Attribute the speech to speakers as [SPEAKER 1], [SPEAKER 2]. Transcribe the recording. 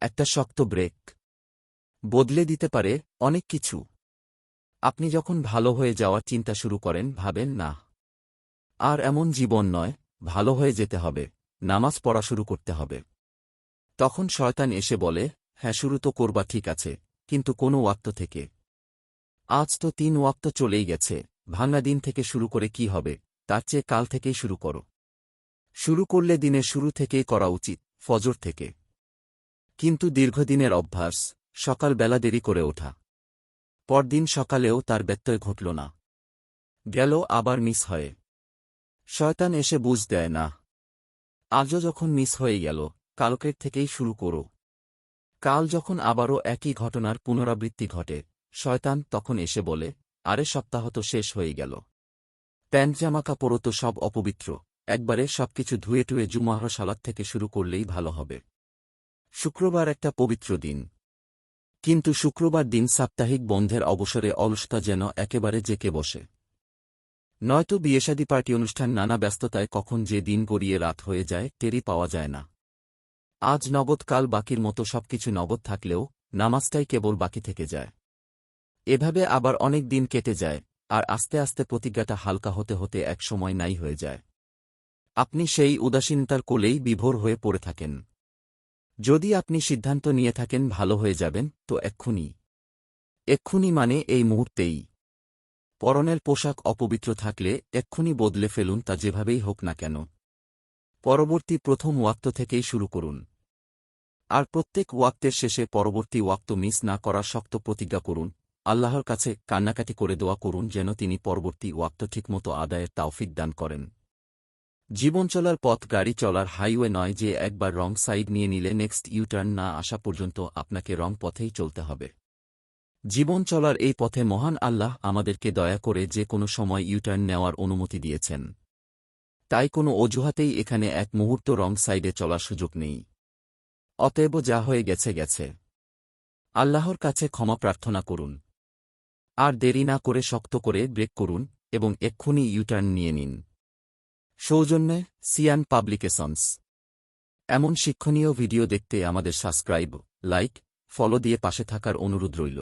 [SPEAKER 1] একটা শক্ত ব্রেক বদলে দিতে পারে অনেক কিছু। আপনি যখন ভালো হয়ে যাওয়ার চিন্তা শুরু করেন, ভাবেন না আর এমন জীবন নয়, ভালো হয়ে যেতে হবে, নামাজ পড়া শুরু করতে হবে। তখন শয়তান এসে বলে, হ্যাঁ শুরু তো করবা ঠিক আছে, কিন্তু কোন ওয়াক্ত থেকে? আজ তো 3 ওয়াক্ত চলেই গেছে, ভাঙা দিন থেকে শুরু করে কি হবে? তার চেয়ে কাল থেকেই শুরু করো। শুরু করলে দিনের শুরু থেকেই করা উচিত, ফজর থেকে। কিন্তু দীর্ঘদিনের অভ্যাস, সকালবেলা দেরি করে ওঠা। পরদিন সকালেও তার ব্যত্যয় ঘটল না, গেল আবার মিস হয়ে। শয়তান এসে বুঝ দেয় না, আজও যখন মিস হয়ে গেল, কালকের থেকেই শুরু করো। কাল যখন আবারও একই ঘটনার পুনরাবৃত্তি ঘটে, শয়তান তখন এসে বলে, আরে সপ্তাহ তো শেষ হয়ে গেল, প্যান্ট জামা কাপড়ও তো সব অপবিত্র, একবারে সবকিছু ধুয়ে টুয়ে জুমাহ সালাত থেকে শুরু করলেই ভালো হবে। শুক্রবার একটা পবিত্র দিন, কিন্তু শুক্রবার দিন সাপ্তাহিক বন্ধের অবসরে অলসতা যেন একেবারে জেকে বসে। নয়তো বিয়েশাদী পার্টি অনুষ্ঠান, নানা ব্যস্ততায় কখন যে দিন গড়িয়ে রাত হয়ে যায় টেরই পাওয়া যায় না। আজ নগদ, কাল বাকির মতো সবকিছু নগদ থাকলেও নামাজটাই কেবল বাকি থেকে যায়। এভাবে আবার অনেক দিন কেটে যায়, আর আস্তে আস্তে প্রতিজ্ঞাটা হালকা হতে হতে এক সময় নাই হয়ে যায়। আপনি সেই উদাসীনতার কোলেই বিভোর হয়ে পড়ে থাকেন। যদি আপনি সিদ্ধান্ত নিয়ে থাকেন ভালো হয়ে যাবেন, তো এক্ষুনি মানে এই মুহূর্তেই। পরনের পোশাক অপবিত্র থাকলে এক্ষুনি বদলে ফেলুন, তা যেভাবেই হোক না কেন। পরবর্তী প্রথম ওয়াক্ত থেকেই শুরু করুন। আর প্রত্যেক ওয়াক্তের শেষে পরবর্তী ওয়াক্ত মিস না করার শক্ত প্রতিজ্ঞা করুন। আল্লাহর কাছে কান্নাকাটি করে দোয়া করুন যেন তিনি পরবর্তী ওয়াক্ত ঠিকমতো আদায়ের তাওফিক দান করেন। জীবন চলার পথ গাড়ি চলার হাইওয়ে নয় যে একবার রং সাইড নিয়ে নিলে নেক্সট ইউটার্ন না আসা পর্যন্ত আপনাকে রং পথেই চলতে হবে। জীবন চলার এই পথে মহান আল্লাহ আমাদেরকে দয়া করে যে কোনো সময় ইউটার্ন নেওয়ার অনুমতি দিয়েছেন। তাই কোনো অজুহাতেই এখানে এক মুহূর্ত রং সাইডে চলার সুযোগ নেই। অতএব যা হয়ে গেছে গেছে। আল্লাহর কাছে ক্ষমা প্রার্থনা করুন। আর দেরি না করে শক্ত করে ব্রেক করুন এবং এক্ষুনি ইউটার্ন নিয়ে নিন। সৌজন্যে সিয়ান পাবলিকেশনস। এমন শিক্ষণীয় ভিডিও দেখতে আমাদের সাবস্ক্রাইব, লাইক, ফলো দিয়ে পাশে থাকার অনুরোধ রইল।